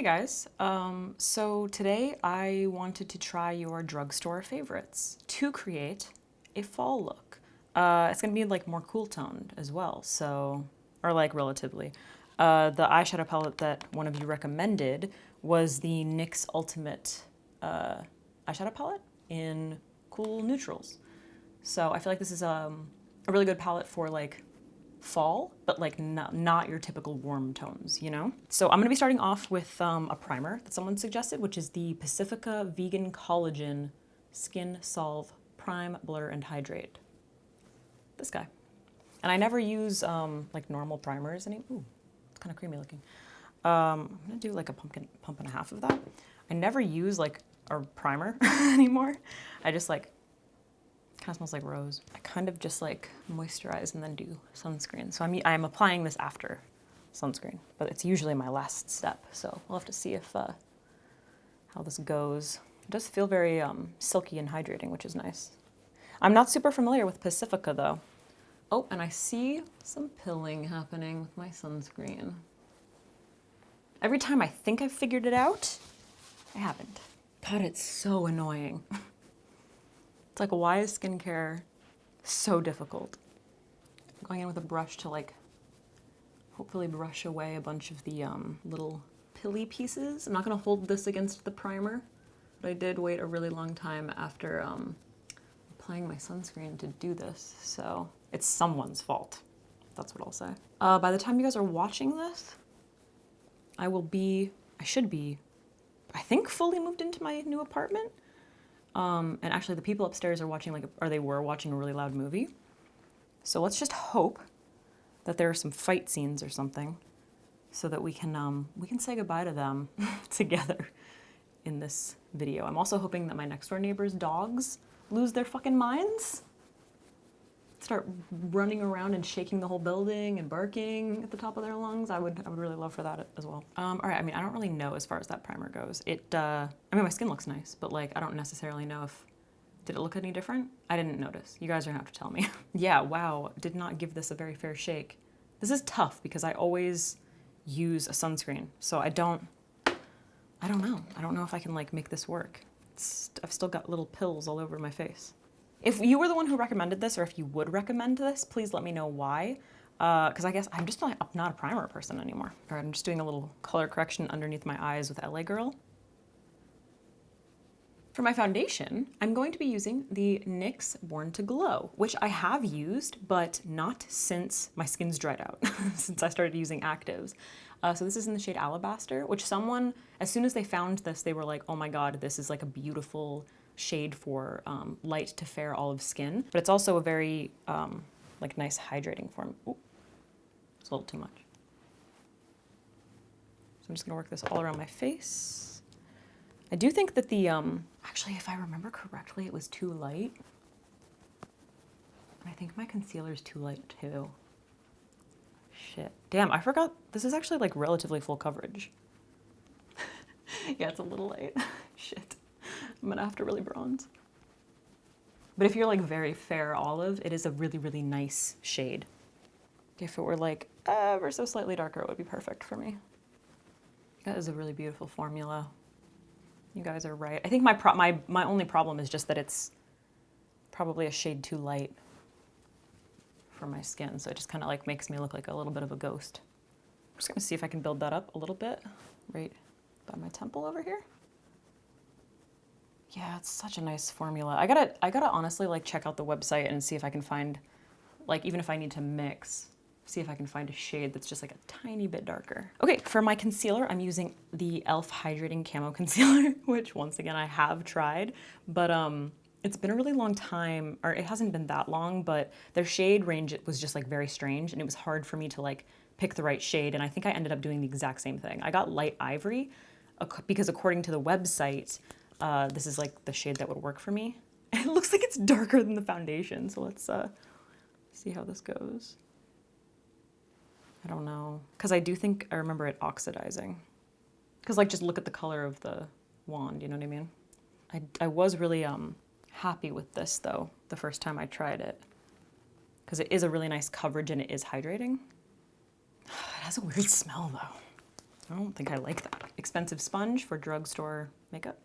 Hey guys, so today I wanted to try your drugstore favorites to create a fall look. It's gonna be like more cool toned as well, so, or like relatively. The eyeshadow palette that one of you recommended was the NYX Ultimate eyeshadow palette in cool neutrals. So I feel like this is a really good palette for like fall, but like not your typical warm tones, you know? So I'm gonna be starting off with a primer that someone suggested, which is the Pacifica Vegan Collagen Skin Solve Prime, Blur, and Hydrate. This guy. And I never use like normal primers. Ooh, it's kind of creamy looking. I'm gonna do like a pump and a half of that. I never use like a primer anymore. I just like, kind of smells like rose. I kind of just like moisturize and then do sunscreen. So I'm applying this after sunscreen, but it's usually my last step. So we'll have to see if how this goes. It does feel very silky and hydrating, which is nice. I'm not super familiar with Pacifica though. Oh, and I see some pilling happening with my sunscreen. Every time I think I've figured it out, I haven't. God, it's so annoying. It's like, why is skincare so difficult? I'm going in with a brush to like, hopefully brush away a bunch of the little pilly pieces. I'm not gonna hold this against the primer, but I did wait a really long time after applying my sunscreen to do this. So it's someone's fault. That's what I'll say. By the time you guys are watching this, I should be, I think fully moved into my new apartment. And actually the people upstairs are watching they were watching a really loud movie. So let's just hope that there are some fight scenes or something so that we can say goodbye to them together in this video. I'm also hoping that my next door neighbor's dogs lose their fucking minds. Start running around and shaking the whole building and barking at the top of their lungs. I would really love for that as well. All right, I mean, I don't really know as far as that primer goes. I mean, my skin looks nice, but like, I don't necessarily know did it look any different? I didn't notice. You guys are gonna have to tell me. Yeah, wow, did not give this a very fair shake. This is tough because I always use a sunscreen, so I don't know. I don't know if I can like make this work. I've still got little pills all over my face. If you were the one who recommended this, or if you would recommend this, please let me know why. Because I guess I'm just not a primer person anymore. All right, I'm just doing a little color correction underneath my eyes with LA Girl. For my foundation, I'm going to be using the NYX Born to Glow, which I have used, but not since my skin's dried out, since I started using actives. So this is in the shade Alabaster, which someone, as soon as they found this, they were like, oh my God, this is like a beautiful shade for light to fair olive skin, but it's also a very like nice hydrating form. Ooh, it's a little too much. So I'm just gonna work this all around my face. I do think that the, actually if I remember correctly, it was too light. And I think my concealer is too light too. Shit, damn, I forgot, this is actually like relatively full coverage. Yeah, it's a little light, shit. I'm gonna have to really bronze. But if you're like very fair olive, it is a really, really nice shade. If it were like ever so slightly darker, it would be perfect for me. That is a really beautiful formula. You guys are right. I think my only problem is just that it's probably a shade too light for my skin. So it just kind of like makes me look like a little bit of a ghost. I'm just gonna see if I can build that up a little bit right by my temple over here. Yeah, it's such a nice formula. I gotta honestly like check out the website and see if I can find, like even if I need to mix, see if I can find a shade that's just like a tiny bit darker. Okay, for my concealer, I'm using the e.l.f. Hydrating Camo Concealer, which once again I have tried, but it's been a really long time, or it hasn't been that long, but their shade range was just like very strange and it was hard for me to like pick the right shade, and I think I ended up doing the exact same thing. I got light ivory because according to the website, this is like the shade that would work for me. It looks like it's darker than the foundation, so let's see how this goes. I don't know, because I do think I remember it oxidizing. Because like just look at the color of the wand, you know what I mean? I was really happy with this though, the first time I tried it. Because it is a really nice coverage and it is hydrating. It has a weird smell though. I don't think I like that. Expensive sponge for drugstore makeup.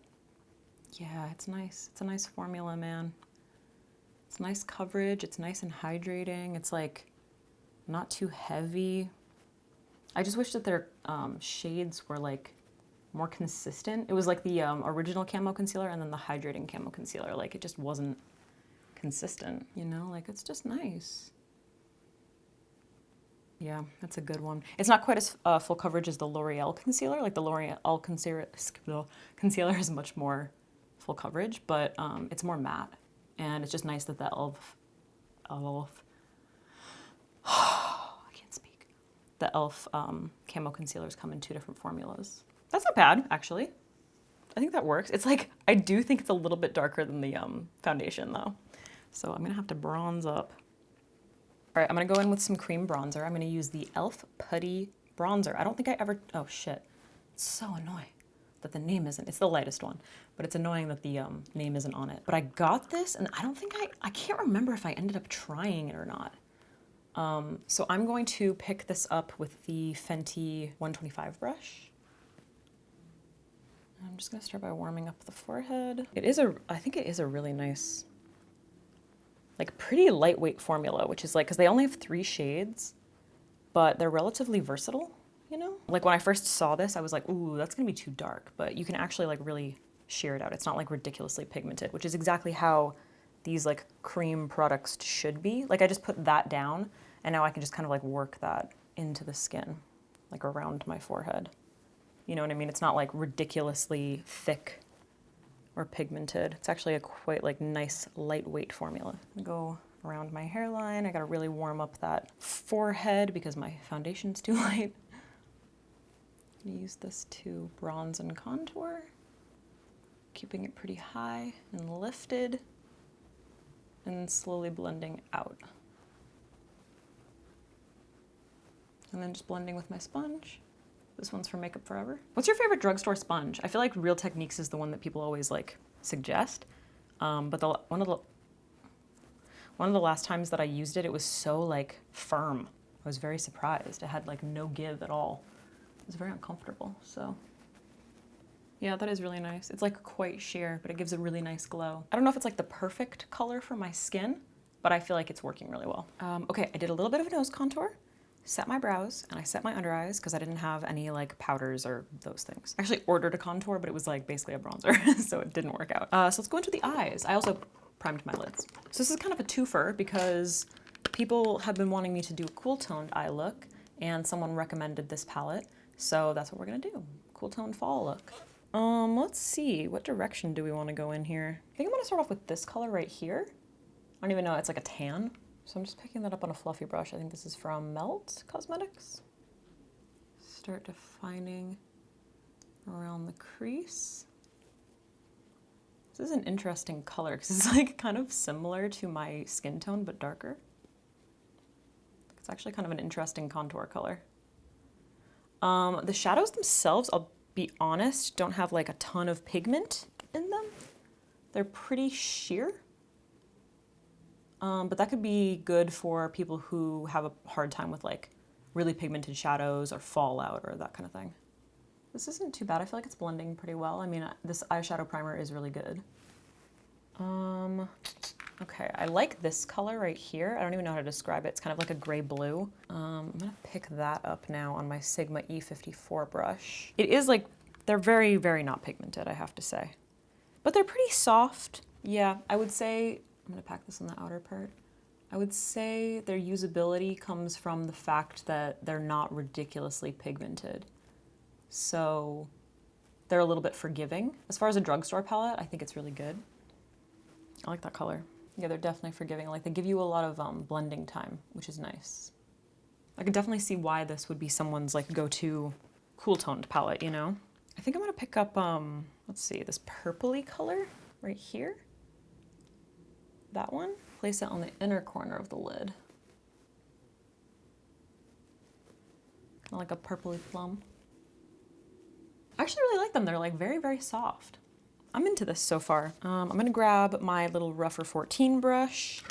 Yeah, it's nice. It's a nice formula, man. It's nice coverage. It's nice and hydrating. It's like not too heavy. I just wish that their shades were like more consistent. It was like the original camo concealer and then the hydrating camo concealer. Like it just wasn't consistent, you know? Like it's just nice. Yeah, that's a good one. It's not quite as full coverage as the L'Oreal concealer. Like the L'Oreal concealer is much more full coverage, but it's more matte. And it's just nice that the I can't speak. The e.l.f. Camo concealers come in 2 different formulas. That's not bad, actually. I think that works. It's like, I do think it's a little bit darker than the foundation though. So I'm gonna have to bronze up. All right, I'm gonna go in with some cream bronzer. I'm gonna use the e.l.f. Putty Bronzer. I don't think I ever, oh shit. It's so annoying that the name isn't, it's the lightest one, but it's annoying that the name isn't on it. But I got this and I don't think I can't remember if I ended up trying it or not. So I'm going to pick this up with the Fenty 125 brush. I'm just gonna start by warming up the forehead. I think it is a really nice, like pretty lightweight formula, which is like, cause they only have 3 shades, but they're relatively versatile. You know, like when I first saw this, I was like, ooh, that's gonna be too dark, but you can actually like really sheer it out. It's not like ridiculously pigmented, which is exactly how these like cream products should be. Like I just put that down and now I can just kind of like work that into the skin, like around my forehead. You know what I mean? It's not like ridiculously thick or pigmented. It's actually a quite like nice lightweight formula. Go around my hairline. I gotta really warm up that forehead because my foundation's too light. Use this to bronze and contour, keeping it pretty high and lifted, and slowly blending out. And then just blending with my sponge. This one's for Makeup Forever. What's your favorite drugstore sponge? I feel like Real Techniques is the one that people always like suggest, but one of the last times that I used it, it was so like firm. I was very surprised. It had like no give at all. It's very uncomfortable, so. Yeah, that is really nice. It's like quite sheer, but it gives a really nice glow. I don't know if it's like the perfect color for my skin, but I feel like it's working really well. Okay, I did a little bit of a nose contour, set my brows, and I set my under eyes because I didn't have any like powders or those things. I actually ordered a contour, but it was like basically a bronzer, so it didn't work out. So let's go into the eyes. I also primed my lids. So this is kind of a twofer because people have been wanting me to do a cool toned eye look, and someone recommended this palette. So that's what we're gonna do. Cool tone fall look. Let's see, what direction do we wanna go in here? I think I'm gonna start off with this color right here. I don't even know, it's like a tan. So I'm just picking that up on a fluffy brush. I think this is from Milani Cosmetics. Start defining around the crease. This is an interesting color because it's like kind of similar to my skin tone, but darker. It's actually kind of an interesting contour color. The shadows themselves, I'll be honest, don't have like a ton of pigment in them. They're pretty sheer. But that could be good for people who have a hard time with like really pigmented shadows or fallout or that kind of thing. This isn't too bad. I feel like it's blending pretty well. I mean, this eyeshadow primer is really good. Okay, I like this color right here. I don't even know how to describe it. It's kind of like a gray blue. I'm gonna pick that up now on my Sigma E54 brush. It is like, they're very, very not pigmented, I have to say. But they're pretty soft. Yeah, I would say, I'm gonna pack this on the outer part. I would say their usability comes from the fact that they're not ridiculously pigmented. So they're a little bit forgiving. As far as a drugstore palette, I think it's really good. I like that color. Yeah, they're definitely forgiving. Like they give you a lot of blending time, which is nice. I could definitely see why this would be someone's like go-to cool toned palette, you know? I think I'm gonna pick up, let's see, this purpley color right here. That one. Place it on the inner corner of the lid. Kind of like a purpley plum. I actually really like them. They're like very, very soft. I'm into this so far. I'm gonna grab my little Rougher 14 brush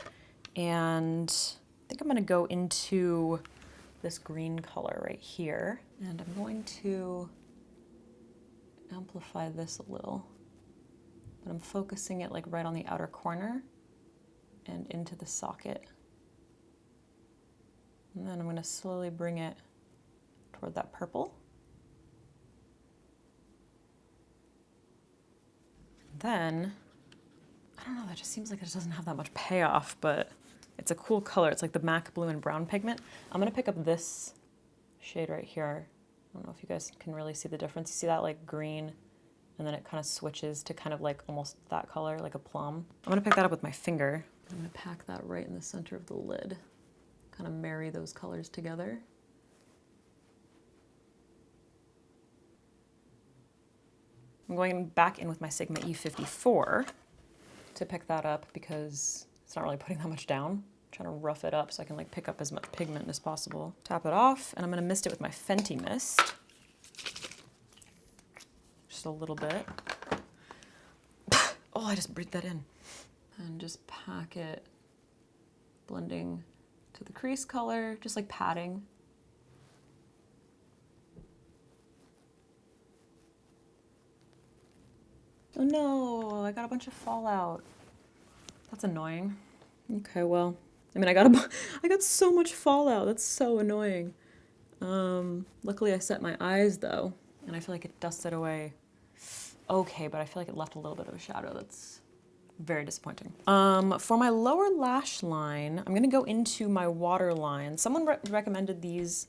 and I think I'm gonna go into this green color right here, and I'm going to amplify this a little, but I'm focusing it like right on the outer corner and into the socket. And then I'm going to slowly bring it toward that purple. Then, I don't know, that just seems like it doesn't have that much payoff, but it's a cool color. It's like the MAC blue and brown pigment. I'm gonna pick up this shade right here. I don't know if you guys can really see the difference. You see that like green, and then it kind of switches to kind of like almost that color, like a plum. I'm gonna pick that up with my finger. I'm gonna pack that right in the center of the lid. Kind of marry those colors together. I'm going back in with my Sigma E54 to pick that up because it's not really putting that much down. I'm trying to rough it up so I can like pick up as much pigment as possible. Tap it off, and I'm gonna mist it with my Fenty mist. Just a little bit. Oh, I just breathed that in. And just pack it, blending to the crease color, just like patting. Oh no, I got a bunch of fallout. That's annoying. Okay, well, I mean, I got so much fallout. That's so annoying. Luckily I set my eyes though, and I feel like it dusted away okay, but I feel like it left a little bit of a shadow. That's very disappointing. For my lower lash line, I'm gonna go into my Waterline. Someone recommended these.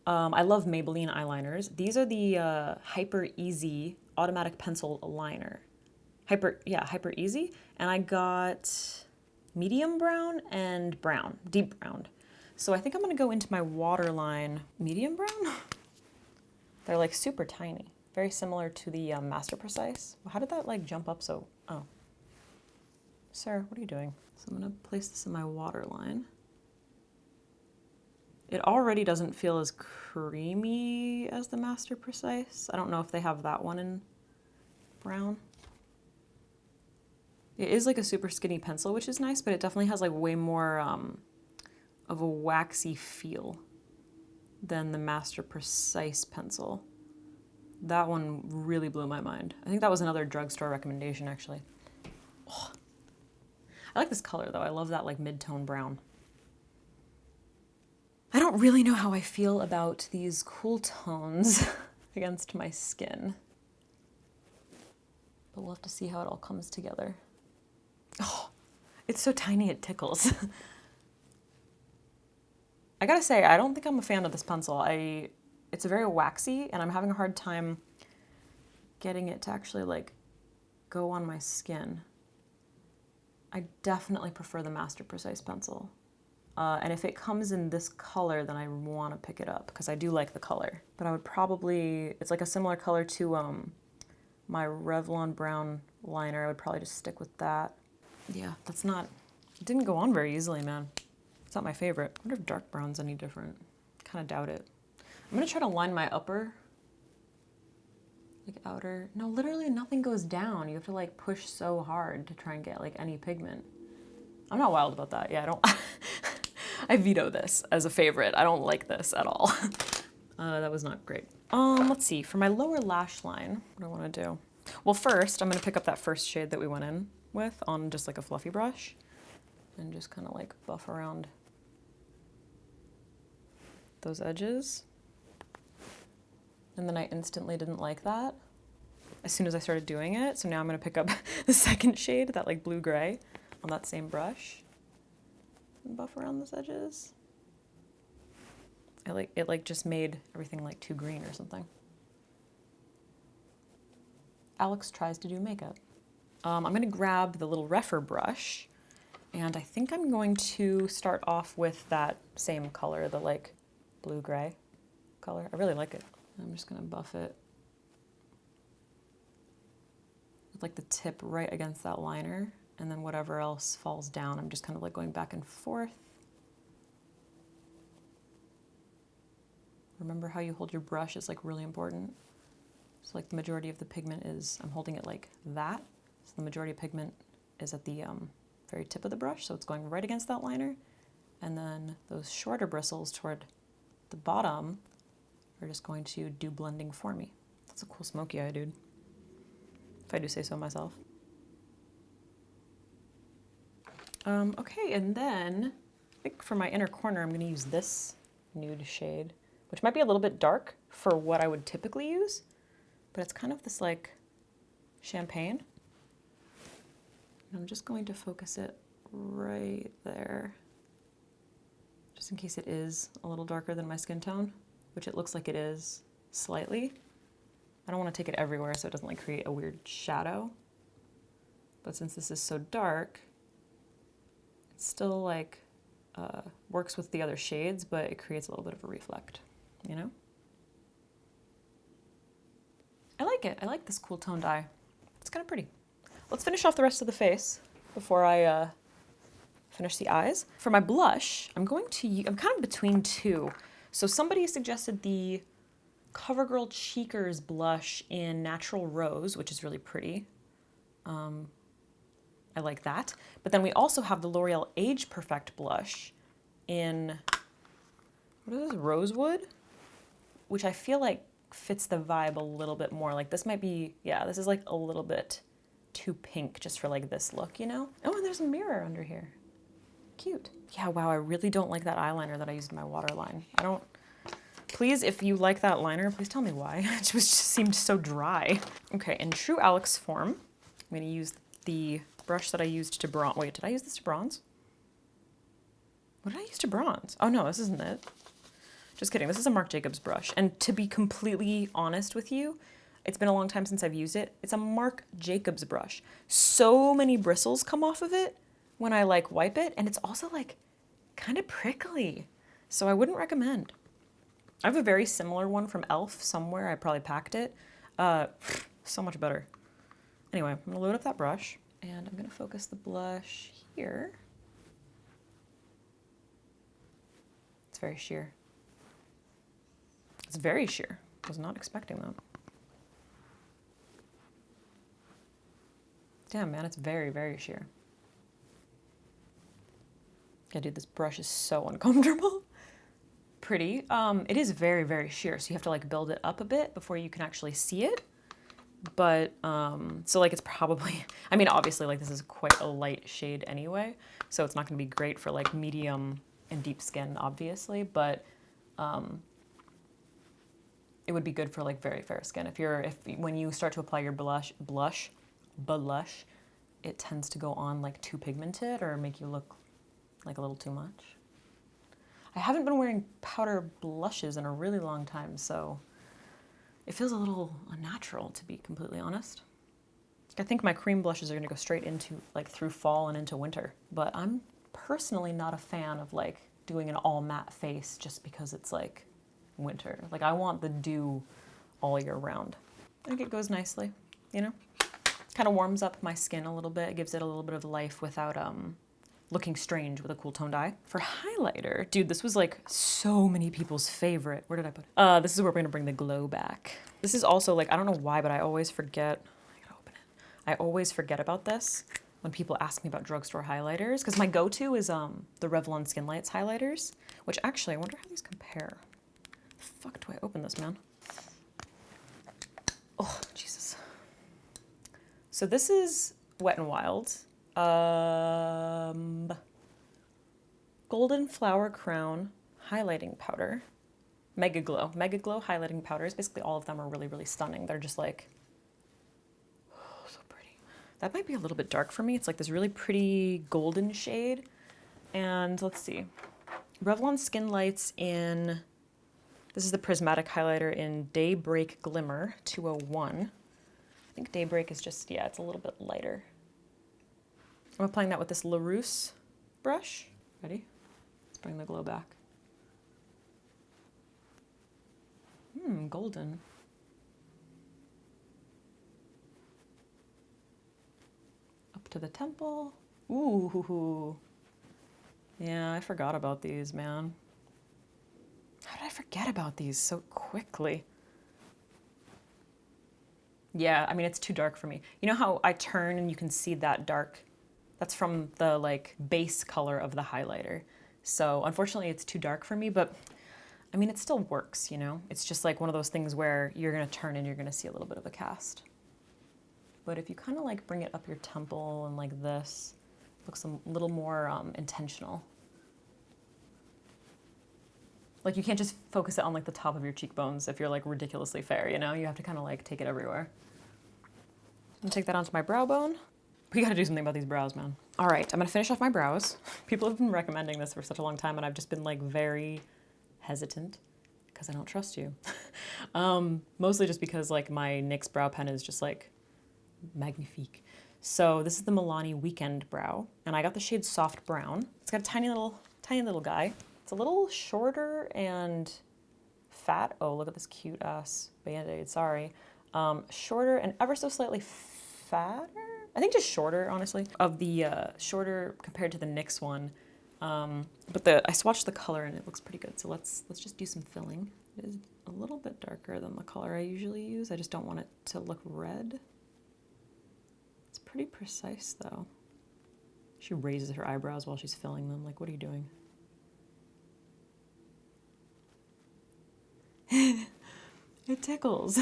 I love Maybelline eyeliners. These are the Hyper Easy automatic pencil liner. Hyper Easy. And I got medium brown and brown, deep brown. So I think I'm gonna go into my Waterline medium brown. They're like super tiny. Very similar to the Master Precise. How did that like jump up so, oh. Sir, what are you doing? So I'm gonna place this in my Waterline. It already doesn't feel as creamy as the Master Precise. I don't know if they have that one in brown. It is like a super skinny pencil, which is nice, but it definitely has like way more of a waxy feel than the Master Precise pencil. That one really blew my mind. I think that was another drugstore recommendation, actually. Oh. I like this color, though. I love that like mid-tone brown. I don't really know how I feel about these cool tones against my skin, but we'll have to see how it all comes together. Oh, it's so tiny it tickles. I gotta say, I don't think I'm a fan of this pencil. It's very waxy, and I'm having a hard time getting it to actually like go on my skin. I definitely prefer the Master Precise pencil. And if it comes in this color, then I want to pick it up because I do like the color. But I would probably, it's like a similar color to my Revlon brown liner. I would probably just stick with that. Yeah, that's not, it didn't go on very easily, man. It's not my favorite. I wonder if dark brown's any different. Kind of doubt it. I'm gonna try to line my upper, like outer. No, literally nothing goes down. You have to like push so hard to try and get like any pigment. I'm not wild about that. Yeah, I don't. I veto this as a favorite. I don't like this at all. That was not great. Let's see. For my lower lash line, what do I want to do? Well, first, I'm going to pick up that first shade that we went in with on just like a fluffy brush and just kind of like buff around those edges. And then I instantly didn't like that as soon as I started doing it. So now I'm going to pick up the second shade, that like blue-gray, on that same brush and buff around those edges. It like just made everything like too green or something. Alex tries to do makeup. I'm gonna grab the little Refer brush, and I think I'm going to start off with that same color, the like blue-gray color. I really like it. I'm just gonna buff it with like the tip right against that liner, and then whatever else falls down, I'm just kind of like going back and forth. Remember how you hold your brush is like really important. So like the majority of the pigment is, I'm holding it like that. So the majority of pigment is at the very tip of the brush, so it's going right against that liner. And then those shorter bristles toward the bottom are just going to do blending for me. That's a cool smoky eye, dude. If I do say so myself. Okay, and then I think for my inner corner, I'm gonna use this nude shade, which might be a little bit dark for what I would typically use, but it's kind of this like champagne. And I'm just going to focus it right there, just in case it is a little darker than my skin tone, which it looks like it is slightly. I don't want to take it everywhere so it doesn't like create a weird shadow. But since this is so dark, it still like works with the other shades, but it creates a little bit of a reflect, you know? I like it. I like this cool toned eye. It's kind of pretty. Let's finish off the rest of the face before I finish the eyes. For my blush, I'm kind of between two. So somebody suggested the CoverGirl Cheekers blush in Natural Rose, which is really pretty. I like that. But then we also have the L'Oreal Age Perfect blush in, what is this, Rosewood? Which I feel like fits the vibe a little bit more. Like this might be, yeah, this is like a little bit too pink just for like this look, you know? Oh, and there's a mirror under here. Cute. Yeah, wow, I really don't like that eyeliner that I used in my Waterline. Please, if you like that liner, please tell me why. It just seemed so dry. Okay, in true Alex form, I'm gonna use the brush that I used to bronze. Wait, did I use this to bronze? What did I use to bronze? Oh no, this isn't it. Just kidding, this is a Marc Jacobs brush. And to be completely honest with you, it's been a long time since I've used it. It's a Marc Jacobs brush. So many bristles come off of it when I like wipe it, and it's also like kind of prickly. So I wouldn't recommend. I have a very similar one from e.l.f. somewhere. I probably packed it. So much better. Anyway, I'm gonna load up that brush and I'm gonna focus the blush here. It's very sheer. It's very sheer. I was not expecting that. Damn, man, it's very, very sheer. Yeah, dude, this brush is so uncomfortable. Pretty. It is very, very sheer, so you have to like build it up a bit before you can actually see it. But, so like it's probably, I mean, obviously like this is quite a light shade anyway, so it's not gonna be great for like medium and deep skin, obviously, but it would be good for like very fair skin. When you start to apply your blush, it tends to go on like too pigmented or make you look like a little too much. I haven't been wearing powder blushes in a really long time, so it feels a little unnatural, to be completely honest. I think my cream blushes are gonna go straight into like through fall and into winter, but I'm personally not a fan of like doing an all matte face just because it's like winter. Like I want the dew all year round. I think it goes nicely, you know? Kind of warms up my skin a little bit. It gives it a little bit of life without looking strange with a cool toned eye. For highlighter, dude, this was like so many people's favorite. Where did I put it? This is where we're gonna bring the glow back. This is also like, I don't know why, but I always forget. I gotta open it. I always forget about this when people ask me about drugstore highlighters, because my go-to is the Revlon Skin Lights highlighters, which actually, I wonder how these compare. The fuck do I open this, man? Oh, Jesus. So this is Wet n Wild. Golden Flower Crown highlighting powder. Mega Glow highlighting powders. Basically all of them are really, really stunning. They're just like, oh, so pretty. That might be a little bit dark for me. It's like this really pretty golden shade. And let's see. Revlon Skin Lights in, this is the prismatic highlighter in Daybreak Glimmer 201. I think Daybreak is just, yeah, it's a little bit lighter. I'm applying that with this LaRousse brush. Ready? Let's bring the glow back. Golden. Up to the temple. Ooh. Yeah, I forgot about these, man. How did I forget about these so quickly? Yeah, I mean, it's too dark for me. You know how I turn and you can see that dark? That's from the like base color of the highlighter. So unfortunately it's too dark for me, but I mean, it still works, you know? It's just like one of those things where you're gonna turn and you're gonna see a little bit of a cast. But if you kind of like bring it up your temple and like this, it looks a little more intentional. Like you can't just focus it on like the top of your cheekbones if you're like ridiculously fair, you know? You have to kind of like take it everywhere. I'm gonna take that onto my brow bone. We gotta do something about these brows, man. All right, I'm gonna finish off my brows. People have been recommending this for such a long time and I've just been like very hesitant because I don't trust you. Mostly just because like my NYX brow pen is just like magnifique. So this is the Milani Weekend Brow and I got the shade Soft Brown. It's got a tiny little guy. It's a little shorter and fat. Oh, look at this cute ass Band-Aid, sorry. Shorter and ever so slightly fatter. I think just shorter, honestly, of the shorter compared to the NYX one. But I swatched the color and it looks pretty good. So let's just do some filling. It is a little bit darker than the color I usually use. I just don't want it to look red. It's pretty precise though. She raises her eyebrows while she's filling them. Like, what are you doing? It tickles.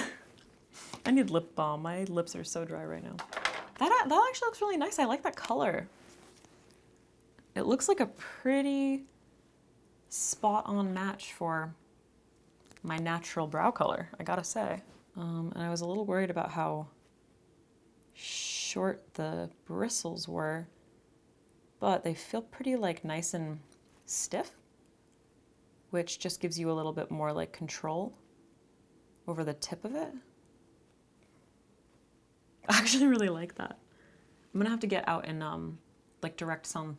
I need lip balm. My lips are so dry right now. That actually looks really nice. I like that color. It looks like a pretty spot on match for my natural brow color, I gotta say. And I was a little worried about how short the bristles were, but they feel pretty like nice and stiff, which just gives you a little bit more like control over the tip of it. I actually really like that. I'm gonna have to get out and like direct sun.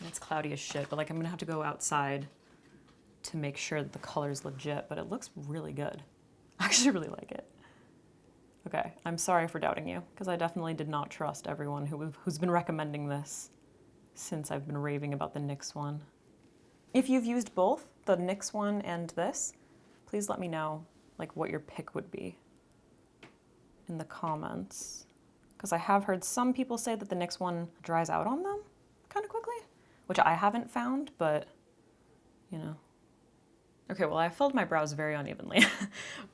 It's cloudy as shit, but like I'm gonna have to go outside to make sure that the color's legit, but it looks really good. I actually really like it. Okay, I'm sorry for doubting you, because I definitely did not trust everyone who's been recommending this since I've been raving about the NYX one. If you've used both, the NYX one and this, please let me know like what your pick would be in the comments. Because I have heard some people say that the NYX one dries out on them kind of quickly, which I haven't found, but you know. Okay, well I filled my brows very unevenly,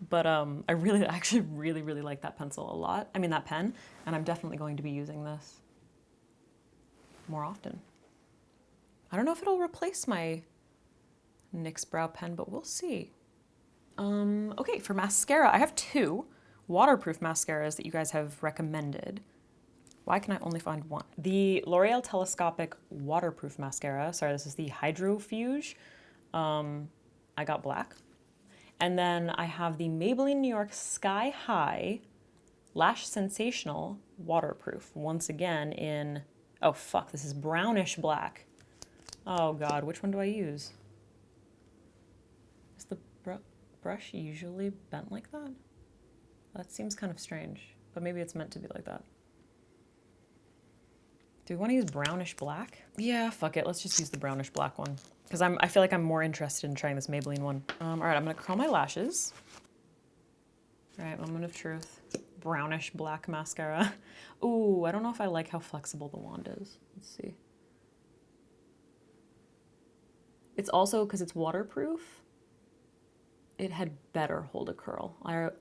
but I actually really like that pencil a lot. I mean that pen, and I'm definitely going to be using this more often. I don't know if it'll replace my NYX brow pen, but we'll see. Okay, for mascara, I have two waterproof mascaras that you guys have recommended. Why can I only find one? The L'Oreal Telescopic Waterproof Mascara. Sorry, this is the Hydrofuge. I got black. And then I have the Maybelline New York Sky High Lash Sensational Waterproof. Once again in, oh fuck, this is brownish black. Oh God, which one do I use? Is the brush usually bent like that? That seems kind of strange, but maybe it's meant to be like that. Do we want to use brownish black? Yeah, fuck it. Let's just use the brownish black one. Because I feel like I'm more interested in trying this Maybelline one. All right, I'm going to curl my lashes. All right, moment of truth. Brownish black mascara. Ooh, I don't know if I like how flexible the wand is. Let's see. It's also, because it's waterproof, it had better hold a curl.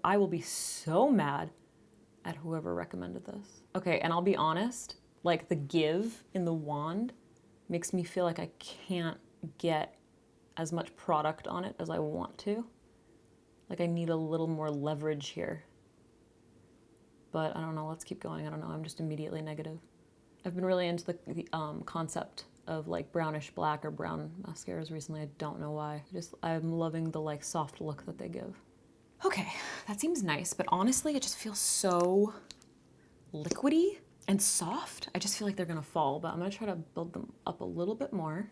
I will be so mad at whoever recommended this. Okay, and I'll be honest, like the give in the wand makes me feel like I can't get as much product on it as I want to. Like I need a little more leverage here. But I don't know, let's keep going. I don't know, I'm just immediately negative. I've been really into the concept of like brownish black or brown mascaras recently. I don't know why. I'm loving the like soft look that they give. Okay, that seems nice, but honestly, it just feels so liquidy and soft. I just feel like they're gonna fall, but I'm gonna try to build them up a little bit more.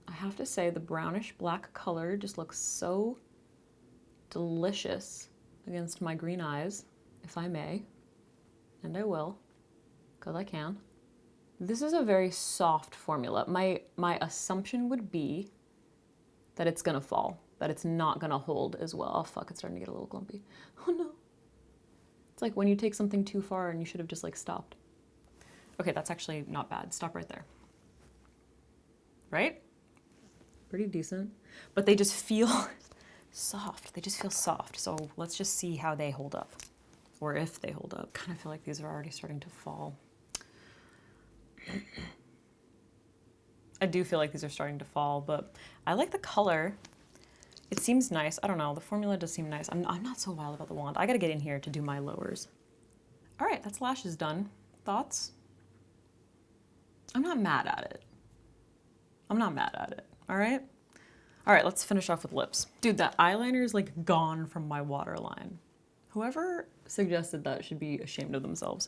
I have to say the brownish black color just looks so delicious against my green eyes, if I may, and I will, because I can. This is a very soft formula. My assumption would be that it's gonna fall, that it's not gonna hold as well. Oh fuck, it's starting to get a little clumpy. Oh no. It's like when you take something too far and you should have just like stopped. Okay, that's actually not bad. Stop right there. Right? pretty decent, but they just feel soft. They just feel soft. So let's just see how they hold up, or if they hold up. Kind of feel like these are already starting to fall. I do feel like these are starting to fall, but I like the color. It seems nice. I don't know. The formula does seem nice. I'm not so wild about the wand. I gotta get in here to do my lowers. All right, that's lashes done. Thoughts? I'm not mad at it. I'm not mad at it, all right? All right, let's finish off with lips. Dude, that eyeliner is like gone from my waterline. Whoever suggested that should be ashamed of themselves.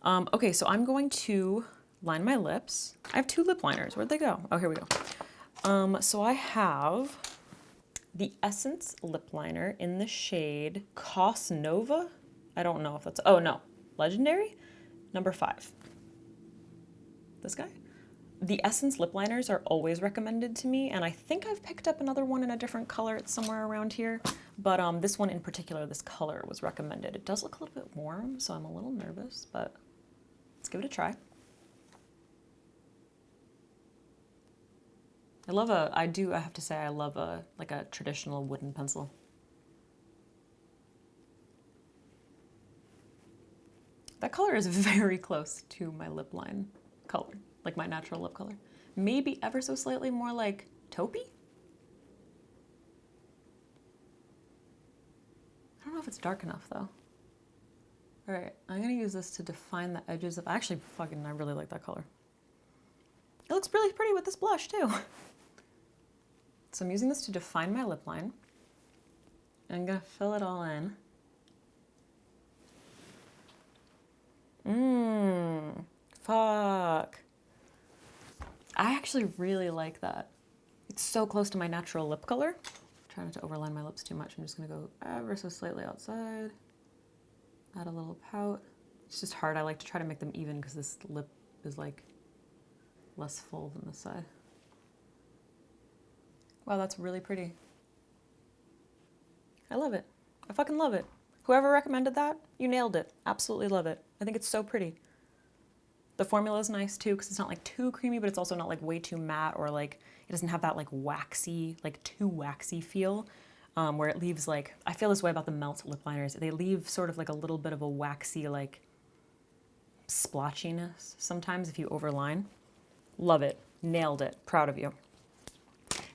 Okay, so I'm going to line my lips. I have 2 lip liners. Where'd they go? Oh, here we go. So I have the Essence lip liner in the shade Cos Nova. I don't know if that's, oh no, Legendary, number 5. This guy. The Essence lip liners are always recommended to me, and I think I've picked up another one in a different color. It's somewhere around here, but this one in particular, this color was recommended. It does look a little bit warm, so I'm a little nervous, but let's give it a try. I have to say, I love like a traditional wooden pencil. That color is very close to my lip line color, like my natural lip color. Maybe ever so slightly more like taupey? I don't know if it's dark enough though. All right, I'm gonna use this to define the edges of, actually fucking, I really like that color. It looks really pretty with this blush too. So I'm using this to define my lip line. I'm gonna fill it all in. Fuck. I actually really like that. It's so close to my natural lip color. Try not to overline my lips too much. I'm just gonna go ever so slightly outside. Add a little pout. It's just hard. I like to try to make them even because this lip is like less full than this side. Wow, that's really pretty. I love it. I fucking love it. Whoever recommended that, you nailed it. Absolutely love it. I think it's so pretty. The formula is nice too, because it's not like too creamy, but it's also not like way too matte, or like it doesn't have that like waxy, like too waxy feel, where it leaves like, I feel this way about the Melt lip liners. They leave sort of like a little bit of a waxy, like splotchiness sometimes if you overline. Love it. Nailed it. Proud of you.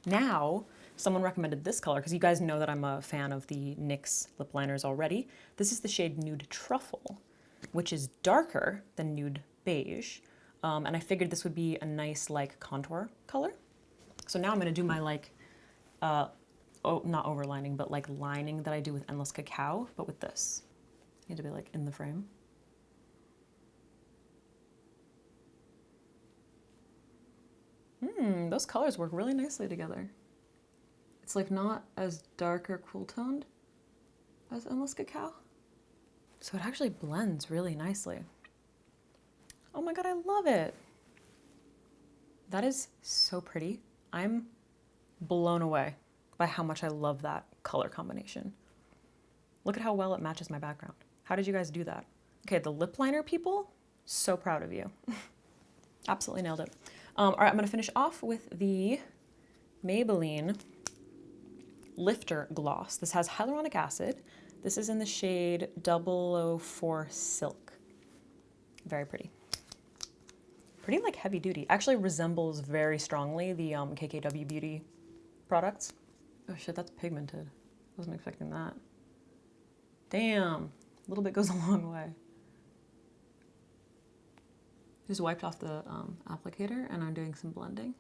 Now, someone recommended this color, because you guys know that I'm a fan of the NYX lip liners already. This is the shade Nude Truffle, which is darker than Nude Beige. And I figured this would be a nice like contour color. So now I'm gonna do my like, not overlining, but like lining that I do with Endless Cacao, but with this. You need to be like in the frame. Those colors work really nicely together. It's like not as dark or cool toned as Endless Cacao. So it actually blends really nicely. Oh my God, I love it. That is so pretty. I'm blown away by how much I love that color combination. Look at how well it matches my background. How did you guys do that? Okay, the lip liner people, so proud of you. Absolutely nailed it. All right, I'm gonna finish off with the Maybelline Lifter Gloss. This has hyaluronic acid. This is in the shade 004 Silk. Very pretty. Pretty like heavy duty. Actually resembles very strongly the KKW Beauty products. Oh shit, that's pigmented. Wasn't expecting that. Damn, a little bit goes a long way. Just wiped off the applicator and I'm doing some blending.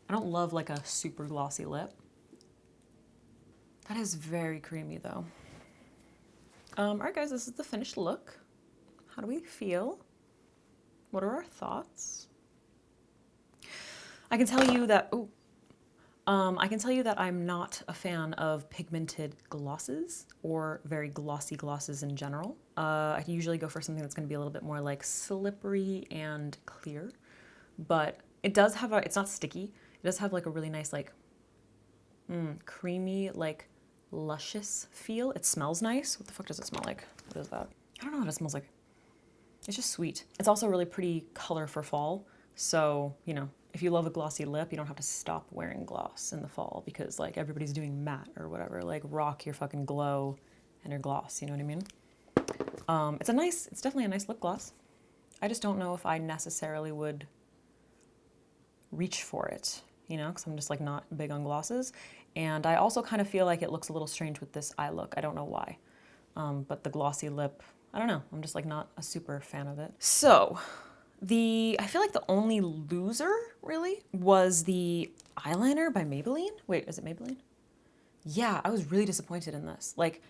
I don't love like a super glossy lip. That is very creamy though. All right guys, this is the finished look. How do we feel? What are our thoughts? I can tell you that, I'm not a fan of pigmented glosses or very glossy glosses in general. I usually go for something that's gonna be a little bit more like slippery and clear, but it does have it's not sticky. It does have like a really nice like creamy, like luscious feel. It smells nice. What the fuck does it smell like? What is that? I don't know what it smells like. It's just sweet. It's also really pretty color for fall. So, you know, if you love a glossy lip, you don't have to stop wearing gloss in the fall because like everybody's doing matte or whatever. Like rock your fucking glow and your gloss, you know what I mean? It's definitely a nice lip gloss. I just don't know if I necessarily would reach for it, you know, because I'm just like not big on glosses. And I also kind of feel like it looks a little strange with this eye look. I don't know why. But the glossy lip, I don't know. I'm just like not a super fan of it. So I feel like the only loser really was the eyeliner by Maybelline. Wait, is it Maybelline? Yeah, I was really disappointed in this. Like,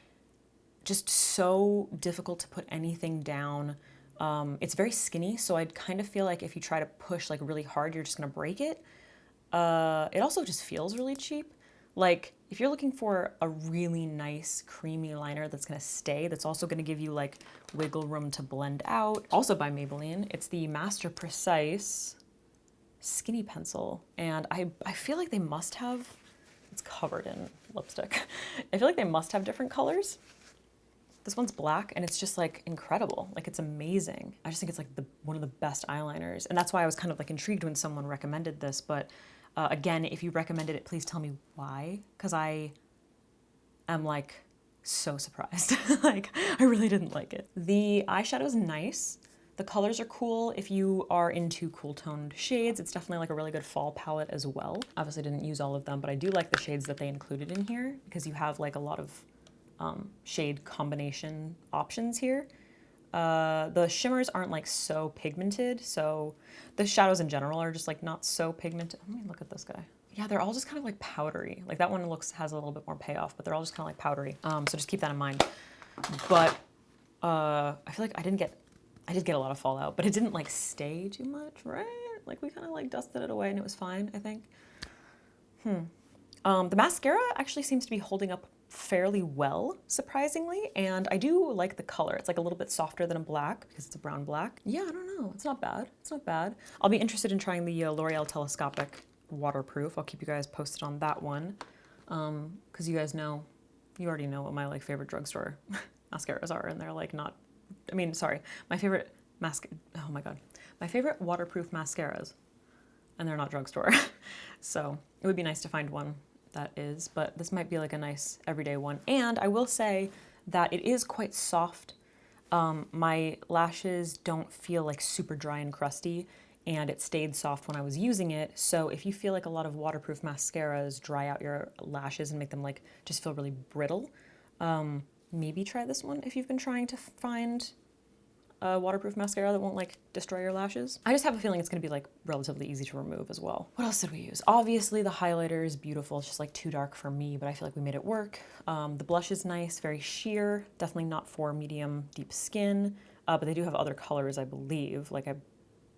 just so difficult to put anything down. It's very skinny, so I kind of feel like if you try to push like really hard, you're just gonna break it. It also just feels really cheap. Like, if you're looking for a really nice creamy liner that's gonna stay, that's also gonna give you like wiggle room to blend out. Also by Maybelline, it's the Master Precise Skinny Pencil. And I feel like they must have, it's covered in lipstick. I feel like they must have different colors. This one's black and it's just like incredible. Like it's amazing. I just think it's like one of the best eyeliners. And that's why I was kind of like intrigued when someone recommended this. But again, if you recommended it, please tell me why. Because I am like so surprised. Like I really didn't like it. The eyeshadow's nice. The colors are cool. If you are into cool toned shades, it's definitely like a really good fall palette as well. Obviously didn't use all of them, but I do like the shades that they included in here because you have like a lot of shade combination options here. The shimmers aren't like so pigmented, so the shadows in general are just like not so pigmented. Let me look at this guy. Yeah, they're all just kind of like powdery. Like that one has a little bit more payoff, but they're all just kind of like powdery. So just keep that in mind. But I feel like I did get a lot of fallout, but it didn't like stay too much, right? Like we kind of like dusted it away and it was fine, I think. The mascara actually seems to be holding up fairly well, surprisingly, and I do like the color. It's like a little bit softer than a black because it's a brown black. Yeah, I don't know. It's not bad. It's not bad. I'll be interested in trying the L'Oreal Telescopic Waterproof. I'll keep you guys posted on that one because you already know what my like favorite drugstore mascaras are, and they're like not. I mean, sorry, my favorite oh my god, my favorite waterproof mascaras, and they're not drugstore. So it would be nice to find one that is, but this might be like a nice everyday one. And I will say that it is quite soft. My lashes don't feel like super dry and crusty, and it stayed soft when I was using it. So if you feel like a lot of waterproof mascaras dry out your lashes and make them like just feel really brittle, maybe try this one if you've been trying to find a waterproof mascara that won't like destroy your lashes. I just have a feeling it's gonna be like relatively easy to remove as well. What else did we use? Obviously the highlighter is beautiful. It's just like too dark for me, but I feel like we made it work. The blush is nice, very sheer, definitely not for medium deep skin, but they do have other colors, I believe. Like I'm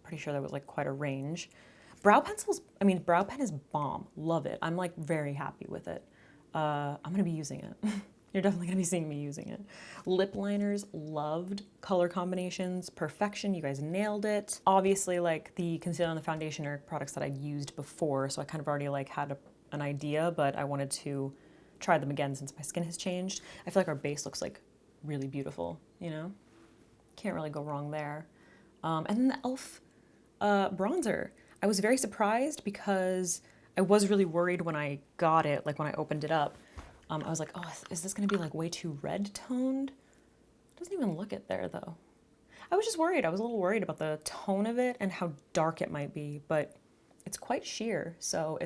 pretty sure there was like quite a range. Brow pen is bomb. Love it. I'm like very happy with it. I'm gonna be using it. You're definitely gonna be seeing me using it. Lip liners, loved. Color combinations, perfection. You guys nailed it. Obviously, like the concealer and the foundation are products that I'd used before, so I kind of already like had an idea, but I wanted to try them again since my skin has changed. I feel like our base looks like really beautiful, you know? Can't really go wrong there. And then the e.l.f. Bronzer. I was very surprised because I was really worried when I got it, like when I opened it up. I was like, oh, is this gonna be like way too red toned? Doesn't even look it there though. I was just worried. I was a little worried about the tone of it and how dark it might be, but it's quite sheer. So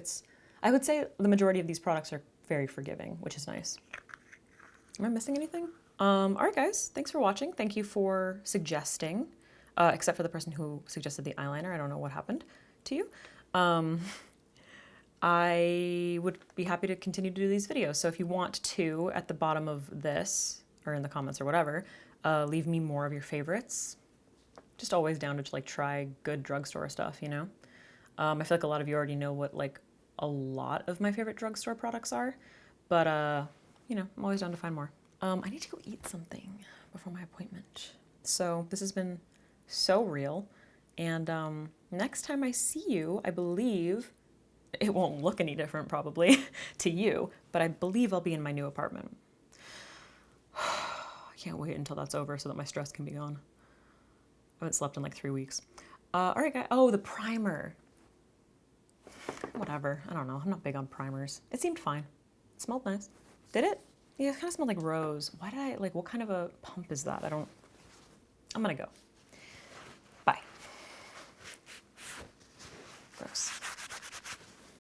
I would say the majority of these products are very forgiving, which is nice. Am I missing anything? All right, guys, thanks for watching. Thank you for suggesting, except for the person who suggested the eyeliner. I don't know what happened to you. I would be happy to continue to do these videos. So if you want to, at the bottom of this, or in the comments or whatever, leave me more of your favorites. Just always down to like try good drugstore stuff, you know? I feel like a lot of you already know what like a lot of my favorite drugstore products are, but you know, I'm always down to find more. I need to go eat something before my appointment. So this has been so real. And next time I see you, I believe it won't look any different probably to you, but I believe I'll be in my new apartment. I can't wait until that's over so that my stress can be gone. I haven't slept in like 3 weeks. All right, guys. Oh, the primer. whatever. I don't know. I'm not big on primers. It seemed fine. It smelled nice. Did it? Yeah, it kind of smelled like rose. Why did I, like, what kind of a pump is that? I'm gonna go. Bye. Gross.